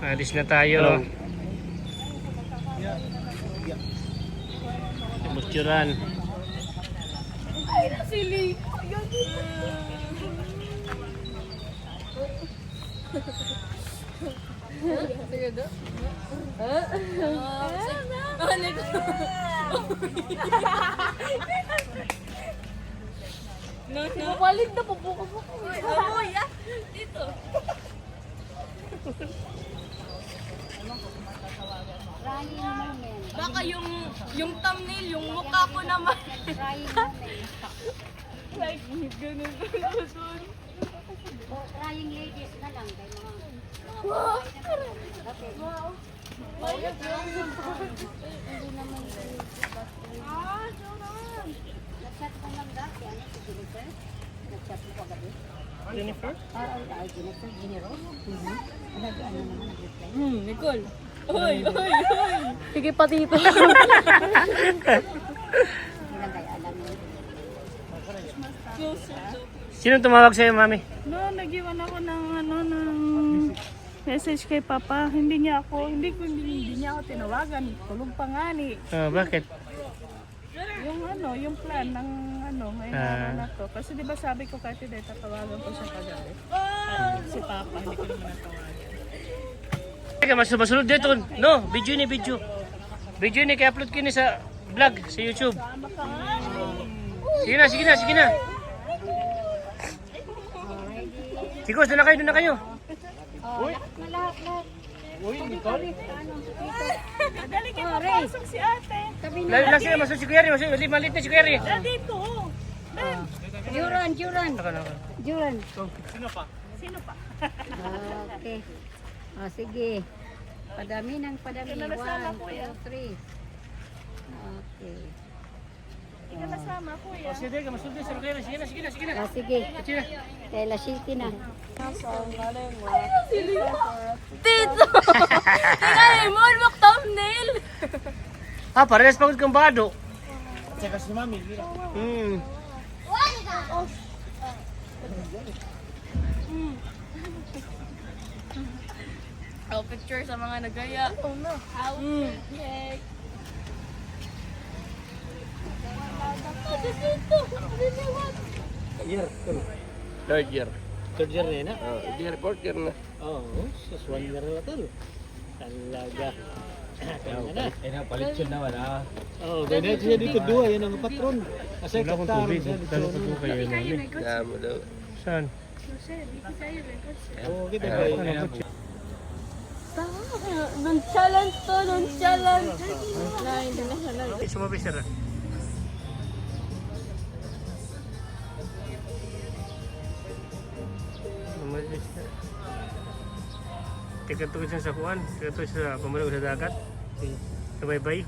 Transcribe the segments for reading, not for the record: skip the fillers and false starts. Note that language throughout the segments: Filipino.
Alis na tayo. Musturan. Ay, nasili. Sige do. No. Balik na pabuka-buka. Amoy ah. Dito. Baka yung thumbnail, yung mukha ko naman. Like, ganun. Trying ladies na lang. Wow! Wow! Hindi naman nag-chat ko lang dati. Ano si Jennifer? Nag-chat mo kagabi? Jennifer? Jennifer General? Ano naman nag-reply? Nicole. Hoy! Sige pa dito. Hindi lang kayo alam yun. Sino tumawag sa'yo, mami? No, nag-iwan ako ng message kay Papa. Hindi niya ako tinawagan. Tulog pa nga ni. Bakit? Yung plan ng ngayong araw na to. Kasi di ba sabi ko kahit hindi tatawagan ko siya kagabi. Si Papa, hindi ko naman natawagan. Teka, masunod dito. No, video ni. Video ni, kaya upload ko ni sa vlog, sa YouTube. Sige na. Chicos, doon na kayo. Lahat. Uy, Nicole. Dali kayo papasok si ate. Lang sila, masuk si Kuyari. Malit na si Kuyari. Dito. Juran. Sino pa? Okay. Sige. Padami. 1, 2, 3. Okay. Hindi ka nasama, kuya. Sige na, masunod sa Kuyari. Sige na. Sige. Kay La City na. Dito! Tingnan mo, look thumbnail! Parehas pagod kang bado. Tsaka si Mami. Picture sa mga nagaya. Oh no. Outfit. Third year. Third year na yun, ha? Year, fourth year na. Oo, sus 1 year na tol. Talaga. Palit siya naman ah. Oo, ganyan siya dito dua, yan ang patron. Kasi Dalo ko kayo namin. Damo daw. Saan? Oo, kita Nonchalant to. Hindi na siya. Sumabi sir. Tiga-tugid siya sa kuwan, tiga-tugid siya sa pamulog sa dagat. Sa baybay.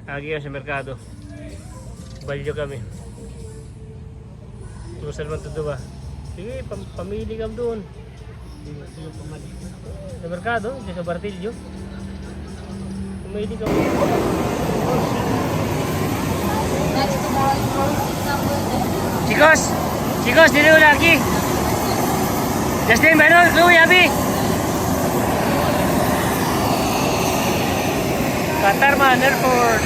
Agi yan sa merkado. Balyo kami. Tumasal man ito ba? Sige, pamili kami doon. Sa merkado, sa Bartillo. Pamili kami. Chicos, dito lagi. Justin, Manuel, Chloe, Abby. Katarman Airport.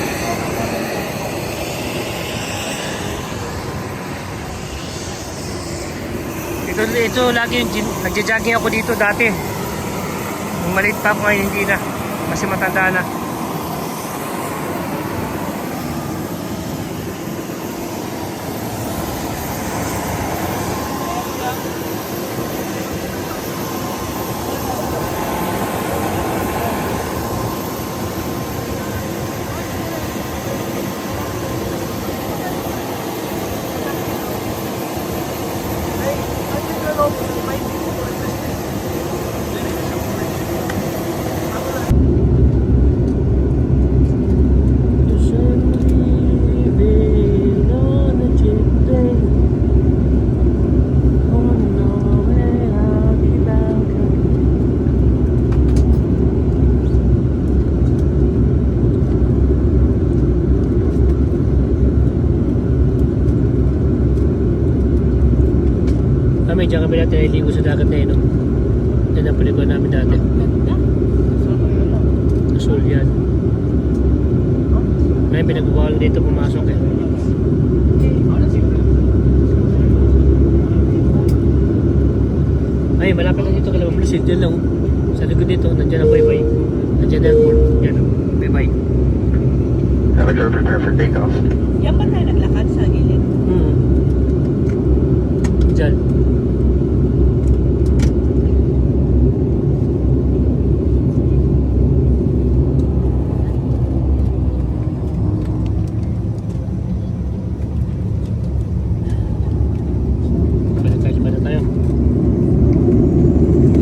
Ito lagi yung nagja-jogging ako dito dati. Nung maliit pa ako ngayon hindi na. Kasi matanda na. Diyan kami natin naliligo sa dagat na yun. Yan ang paliguan namin dati. Ganda. Asul yan. May pinagbawalan dito pumasok eh. Ay, malapit lang dito kailangan Blusid. Yan lang. Sa likod dito, nandiyan ang bye-bye. Nandiyan ang airport. Yan o. Bye-bye. Navigator, prepare for takeoff. Yan ba tayo naglakad sa gilid? Diyan. Lipad na tayo.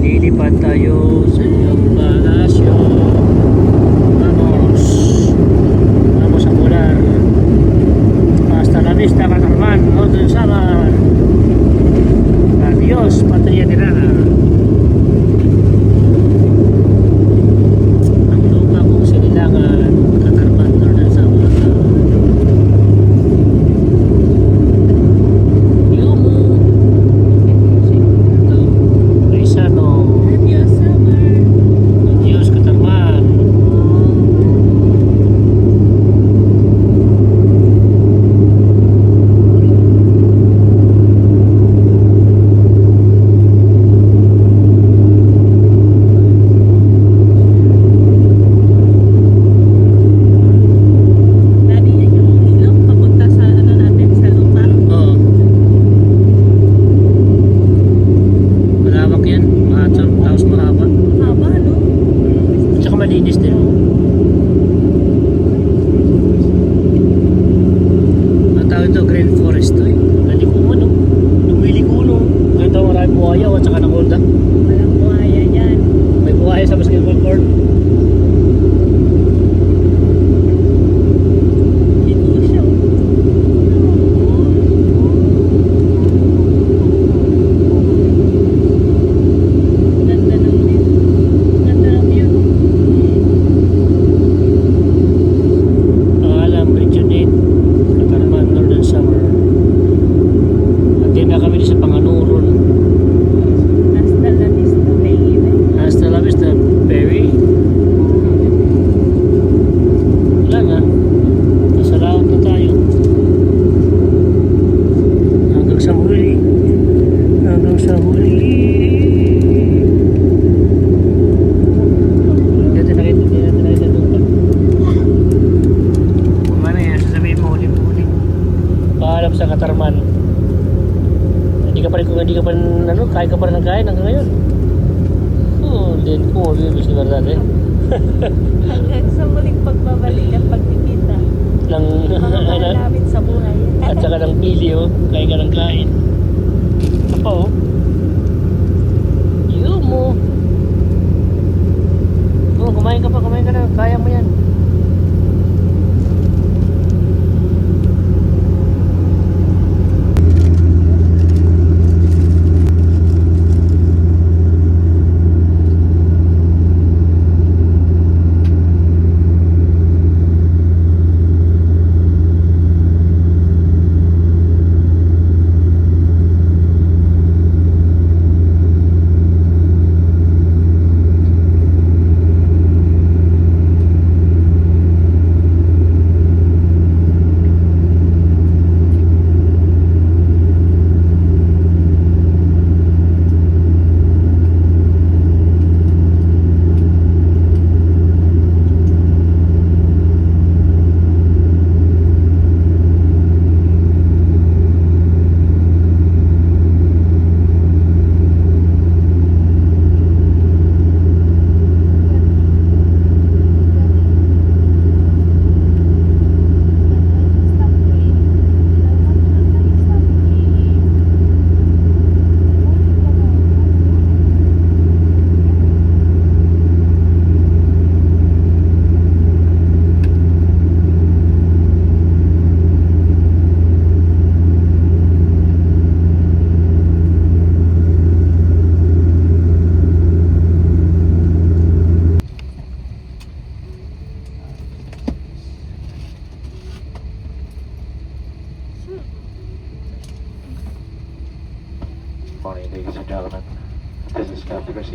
Lilipad tayo sa iyong palasyo. Vamos. Vamos a volar. Hasta la vista, Catarman. Hotel Samar. Adiós, patria tirana. Ang lupa kong sinilangan, Catarman, Northern Samar. Yumu. Paisano. Adios, summer. Adiós, Catarman. Daddy, yan yung ilog papunta sa ano natin, sa lupa. Oo. Malawak yan. Mahatap, tapos mahaba. Haba, no? At saka malinis din. Ang tawag ito, Green Forest to eh. Nalikuman no. Lumiliko no. Ito marami buhaya at saka nakulda. Walang buhaya yan. May buhaya sa basketball court. Ito siya. Ganda ng view. Ganda ng view. Pangalan, Bridget, Catarman, Northern Summer. At din na kami sa Panganuron. Hasta la vista, baby. Hasta la vista, baby. Wala na. Nasa laot na tayo. Hanggang sa huli. Hanggang sa huli. Hindi natin nakita doon. Kung ano yan, sasabihin mo huli. Paalam sa Catarman. Hindi ka pa rin, kung hindi ka pa rin, kain ka pa rin ng kain hanggang ngayon. Din ko, si verdad eh. Hanggang sa muling pagbabalik at pagkikita. Ng, Mga mahal namin sa buhay. at saka ng pili oh, kain ka ng kain. Apa oh? Iyo mo. Oh, kumain ka na, kaya mo yan.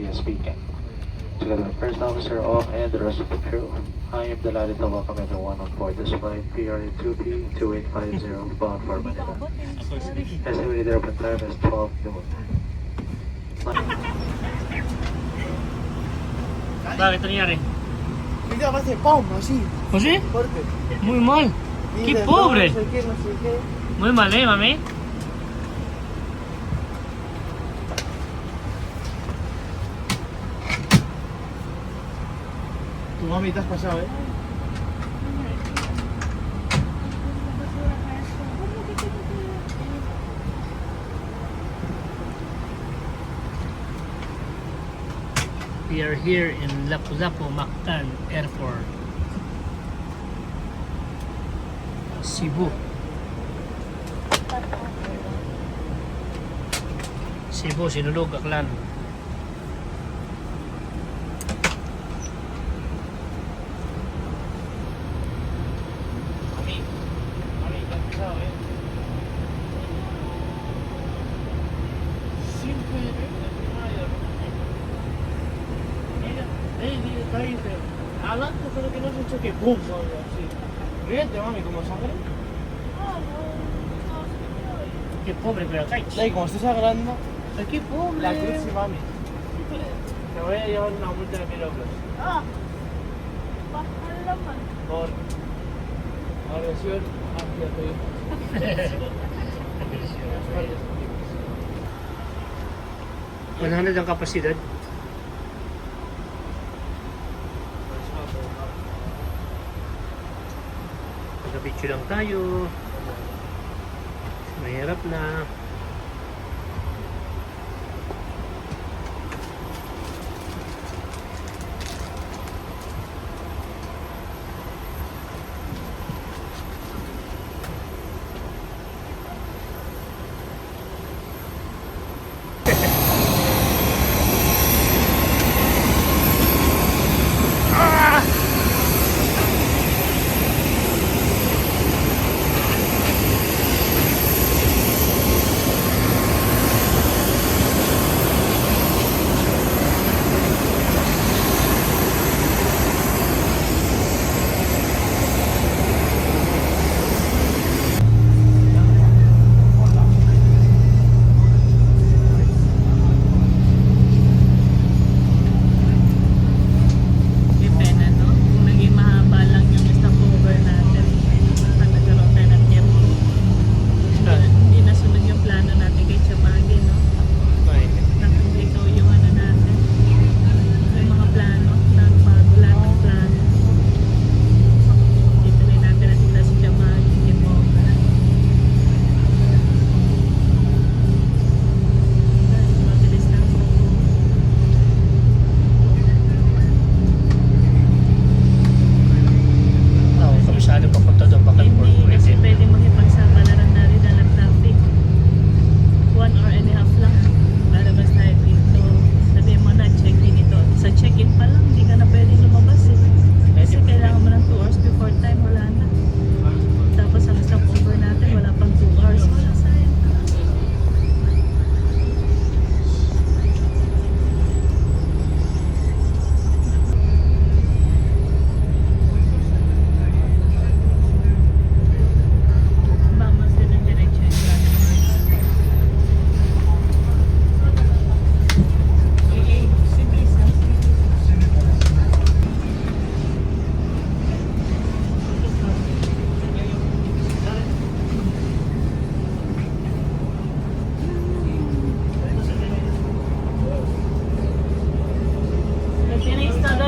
Garcia speaking. Together with First Officer Ong and the rest of the crew, I am delighted to welcome everyone on board this flight PRA2P2850 bound for Manila. Estimated airport time is 12 noon. Bakit nangyari? Mira, parece pom, así, ¿O sí? fuerte. Muy mal. ¡Qué pobre! No sé qué, no sé qué. Muy mal, mami? Tu mami te has pasado, ¿eh? We are here in Lapu-Lapu, Mactan Airport, Cebu. Cebu, Sinulog, Aklan. Hablando, pero que no se choque, ¡pum! Así. Ríete, mami, como sangre. ¡Qué pobre, pero acá! Ay, como estés sangrando, ¡Qué pobre! la cruz y mami. Te voy a llevar una multa de 1000 euros. Por agresión hacia tu hijo. 100 ang kapasidad. Nag-picture lang tayo. Mahirap na.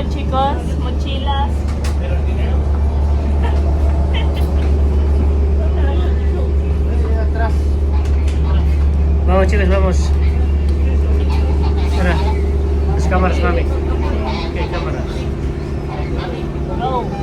chicos, mochilas. Vamos chicos, vamos. Ahora, las cámaras, mami. Ok, cámaras. Oh.